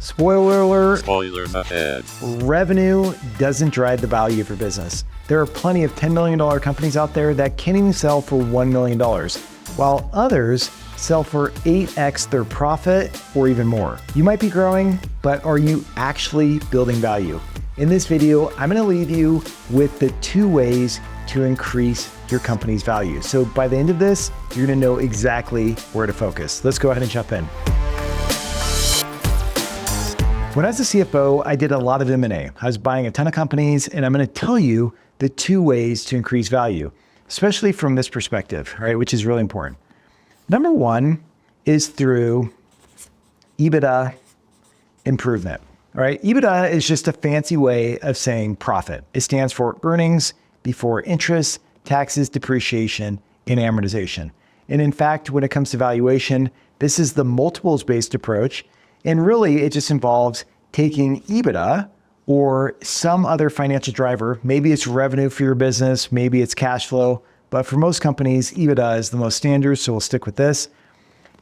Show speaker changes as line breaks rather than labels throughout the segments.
Spoiler alert,
Spoiler ahead.
revenue doesn't drive the value of your business. There are plenty of $10 million companies out there that can't even sell for $1 million, while others sell for 8x their profit or even more. You might be growing, but are you actually building value? In this video, I'm gonna leave you with the 2 ways to increase your company's value. So by the end of this, you're gonna know exactly where to focus. Let's go ahead and jump in. When I was a CFO, I did a lot of M&A. I was buying a ton of companies, and I'm gonna tell you the 2 ways to increase value, especially from this perspective, right, which is really important. Number 1 is through EBITDA improvement, all right? EBITDA is just a fancy way of saying profit. It stands for earnings before interest, taxes, depreciation, and amortization. And in fact, when it comes to valuation, this is the multiples-based approach. And really, it just involves taking EBITDA or some other financial driver. Maybe it's revenue for your business, maybe it's cash flow, but for most companies, EBITDA is the most standard, so we'll stick with this.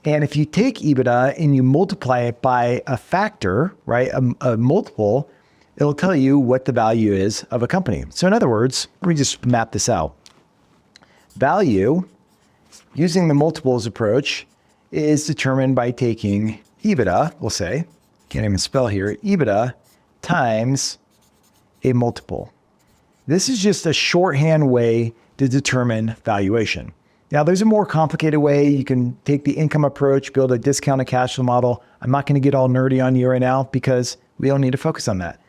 And if you take EBITDA and you multiply it by a factor, right, a multiple, it'll tell you what the value is of a company. So in other words, let me just map this out. Value, using the multiples approach, is determined by taking EBITDA, we'll say, can't even spell here, EBITDA times a multiple. This is just a shorthand way to determine valuation. Now, there's a more complicated way. You can take the income approach, build a discounted cash flow model. I'm not going to get all nerdy on you right now because we don't need to focus on that.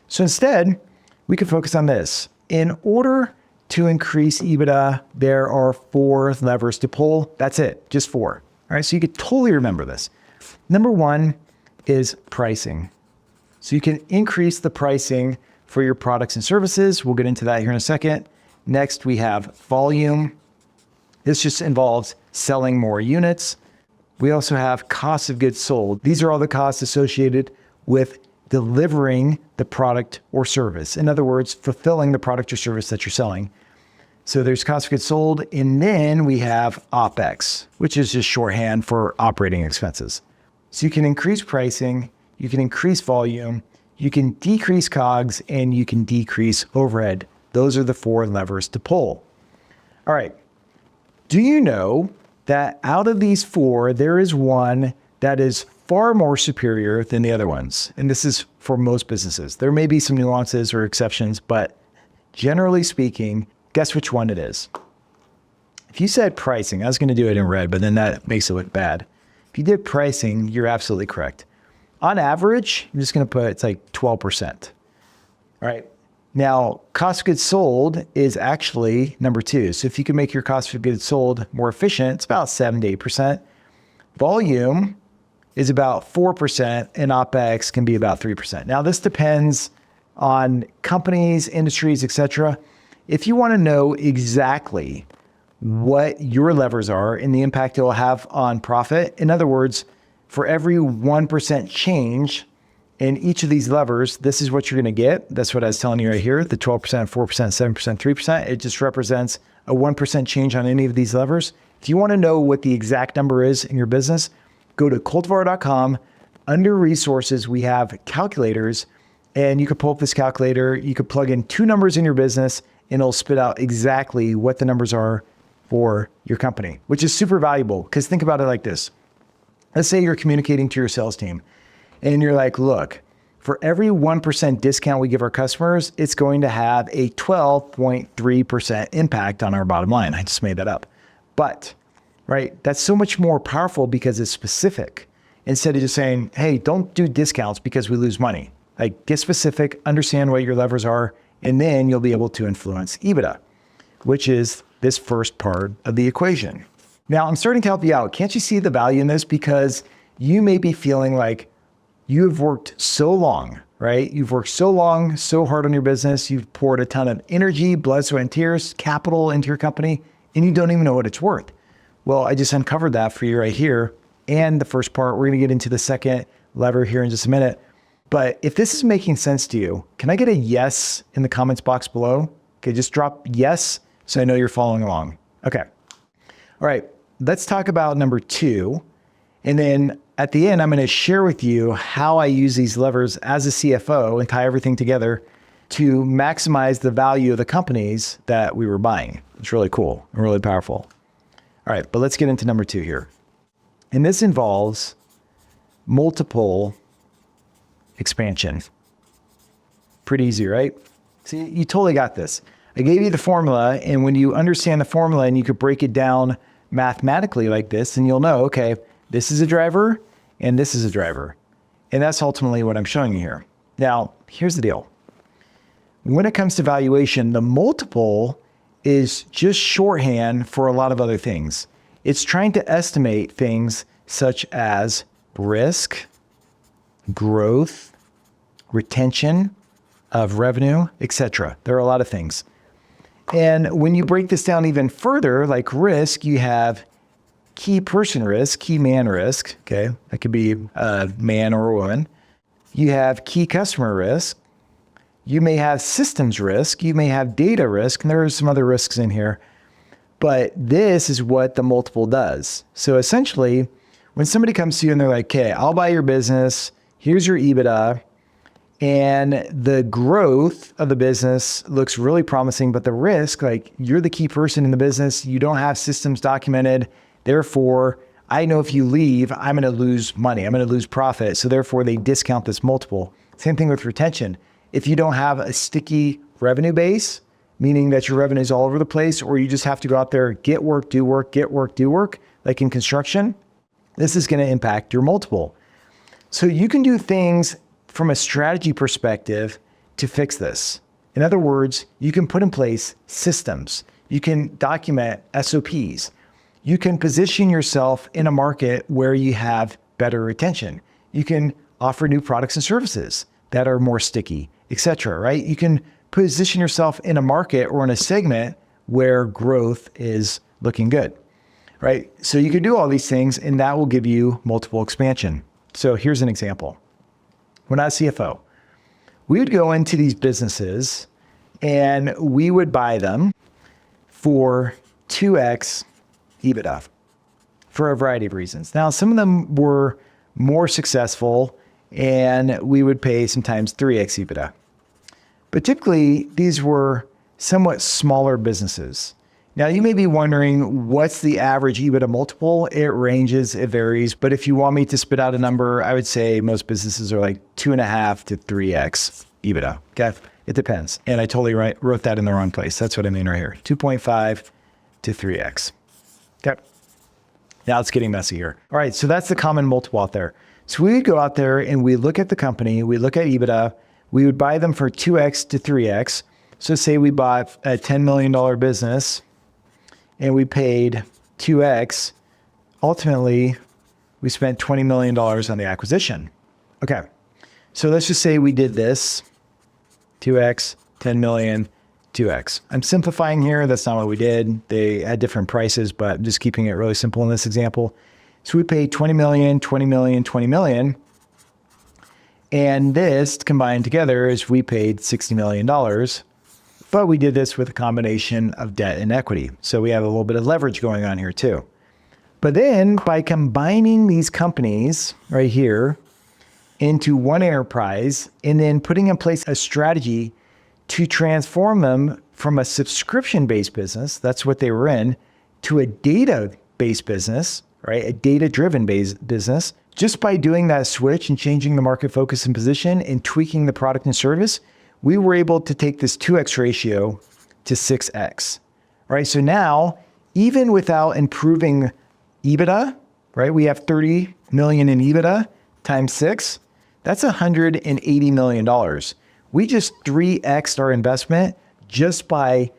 So instead, we could focus on this. In order to increase EBITDA, there are 4 levers to pull. That's it, just 4. All right, so you could totally remember this. Number 1 is pricing. So you can increase the pricing for your products and services. We'll get into that here in a second. Next, we have volume. This just involves selling more units. We also have cost of goods sold. These are all the costs associated with delivering the product or service. In other words, fulfilling the product or service that you're selling. So there's cost of goods sold, and then we have OpEx, which is just shorthand for operating expenses. So you can increase pricing, you can increase volume, you can decrease COGS, and you can decrease overhead. Those are the 4 levers to pull. All right. Do you know that out of these 4, there is one that is far more superior than the other ones? And this is for most businesses. There may be some nuances or exceptions, but generally speaking, guess which one it is? If you said pricing, I was going to do it in red, but then that makes it look bad. If you did pricing, you're absolutely correct. On average, I'm just going to put it's like 12%. All right. Now, cost of goods sold is actually number 2. So if you can make your cost of goods sold more efficient, it's about 7 to 8%. Volume is about 4%, and OpEx can be about 3%. Now, this depends on companies, industries, etc. If you want to know exactly what your levers are and the impact it will have on profit, in other words, for every 1% change in each of these levers, this is what you're going to get. That's what I was telling you right here, the 12%, 4%, 7%, 3%. It just represents a 1% change on any of these levers. If you want to know what the exact number is in your business, go to Coltivar.com. Under resources, we have calculators, and you could pull up this calculator. You could plug in 2 numbers in your business, and it'll spit out exactly what the numbers are for your company, which is super valuable. Because think about it like this. Let's say you're communicating to your sales team, and you're like, look, for every 1% discount we give our customers, it's going to have a 12.3% impact on our bottom line. I just made that up. But, right, that's so much more powerful because it's specific. Instead of just saying, hey, don't do discounts because we lose money. Like, get specific, understand what your levers are, and then you'll be able to influence EBITDA, which is this first part of the equation. Now, I'm starting to help you out. Can't you see the value in this? Because you may be feeling like you've worked so long, right? You've worked so long, so hard on your business. You've poured a ton of energy, blood, sweat, and tears, capital into your company, and you don't even know what it's worth. Well, I just uncovered that for you right here. And the first part, we're going to get into the second lever here in just a minute. But if this is making sense to you, can I get a yes in the comments box below? Okay, just drop yes so I know you're following along. Okay. All right, let's talk about number 2. And then at the end, I'm going to share with you how I use these levers as a CFO and tie everything together to maximize the value of the companies that we were buying. It's really cool and really powerful. All right, but let's get into number 2 here. And this involves multiple expansion. Pretty easy, right? See, you totally got this. I gave you the formula, and when you understand the formula and you could break it down mathematically like this, and you'll know, okay, this is a driver and this is a driver. And that's ultimately what I'm showing you here. Now, here's the deal. When it comes to valuation, the multiple is just shorthand for a lot of other things. It's trying to estimate things such as risk, growth, retention of revenue, etc. There are a lot of things. And when you break this down even further, like risk, you have key person risk, key man risk, okay? That could be a man or a woman. You have key customer risk. You may have systems risk. You may have data risk, and there are some other risks in here. But this is what the multiple does. So essentially, when somebody comes to you and they're like, okay, I'll buy your business, here's your EBITDA, and the growth of the business looks really promising, but the risk, like you're the key person in the business, you don't have systems documented. Therefore, I know if you leave, I'm going to lose money. I'm going to lose profit. So therefore, they discount this multiple. Same thing with retention. If you don't have a sticky revenue base, meaning that your revenue is all over the place, or you just have to go out there, get work, do work, get work, do work, like in construction, this is going to impact your multiple. So you can do things from a strategy perspective to fix this. In other words, you can put in place systems. You can document SOPs. You can position yourself in a market where you have better retention. You can offer new products and services that are more sticky, etc., right? You can position yourself in a market or in a segment where growth is looking good, right? So you can do all these things, and that will give you multiple expansion. So here's an example. When I was CFO, we would go into these businesses and we would buy them for 2x EBITDA for a variety of reasons. Now, some of them were more successful and we would pay sometimes 3x EBITDA. But typically, these were somewhat smaller businesses. Now, you may be wondering, what's the average EBITDA multiple? It ranges, it varies. But if you want me to spit out a number, I would say most businesses are like 2.5 to 3x EBITDA. Okay, it depends. And I totally wrote that in the wrong place. That's what I mean right here. 2.5 to 3x. Okay. Now it's getting messy here. All right, so that's the common multiple out there. So we would go out there and we look at the company, we look at EBITDA, we would buy them for 2x to 3x. So say we bought a $10 million business and we paid 2x. Ultimately, we spent $20 million on the acquisition. Okay, so let's just say we did this, 2x, 10 million, 2x. I'm simplifying here. That's not what we did. They had different prices, but I'm just keeping it really simple in this example. So we paid 20 million, 20 million, 20 million. And this combined together is we paid $60 million. But we did this with a combination of debt and equity. So we have a little bit of leverage going on here too. But then by combining these companies right here into one enterprise and then putting in place a strategy to transform them from a subscription-based business, that's what they were in, to a data-based business, right? A data-driven business. Just by doing that switch and changing the market focus and position and tweaking the product and service, we were able to take this 2x ratio to 6x, right? So now, even without improving EBITDA, right? We have 30 million in EBITDA times 6. That's $180 million. We just 3x'd our investment just by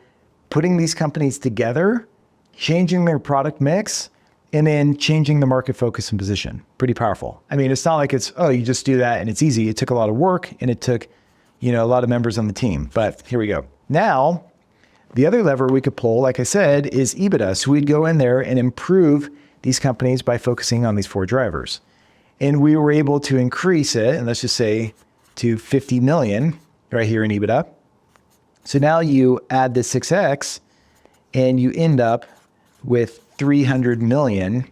putting these companies together, changing their product mix, and then changing the market focus and position. Pretty powerful. I mean, it's not like it's, oh, you just do that and it's easy. It took a lot of work and it took, a lot of members on the team. But here we go. Now, the other lever we could pull, like I said, is EBITDA. So we'd go in there and improve these companies by focusing on these 4 drivers. And we were able to increase it, and let's just say to 50 million right here in EBITDA. So now you add the 6x and you end up with 300 million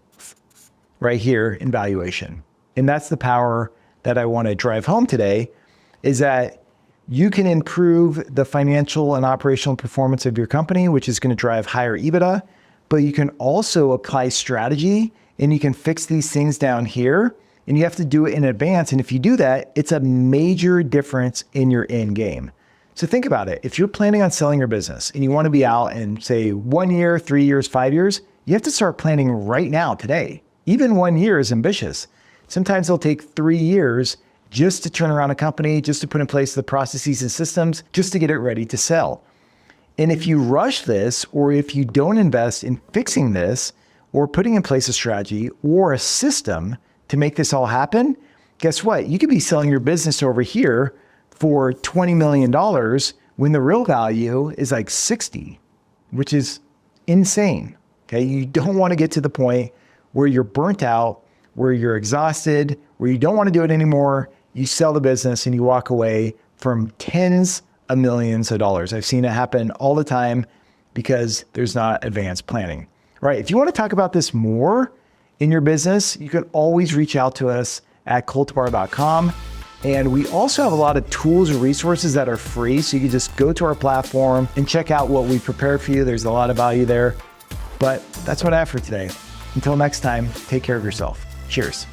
right here in valuation. And that's the power that I want to drive home today, is that you can improve the financial and operational performance of your company, which is going to drive higher EBITDA, but you can also apply strategy and you can fix these things down here, and you have to do it in advance. And if you do that, it's a major difference in your end game. So think about it. If you're planning on selling your business and you want to be out in, say, 1 year, 3 years, 5 years, you have to start planning right now, today. Even 1 year is ambitious. Sometimes it'll take 3 years just to turn around a company, just to put in place the processes and systems, just to get it ready to sell. And if you rush this, or if you don't invest in fixing this, or putting in place a strategy or a system to make this all happen, guess what? You could be selling your business over here for $20 million when the real value is like 60, which is insane. Okay. You don't want to get to the point where you're burnt out, where you're exhausted, where you don't want to do it anymore. You sell the business and you walk away from tens of millions of dollars. I've seen it happen all the time because there's not advanced planning. Right. If you want to talk about this more in your business, you can always reach out to us at coltivar.com. And we also have a lot of tools and resources that are free. So you can just go to our platform and check out what we prepared for you. There's a lot of value there. But that's what I have for today. Until next time, take care of yourself. Cheers.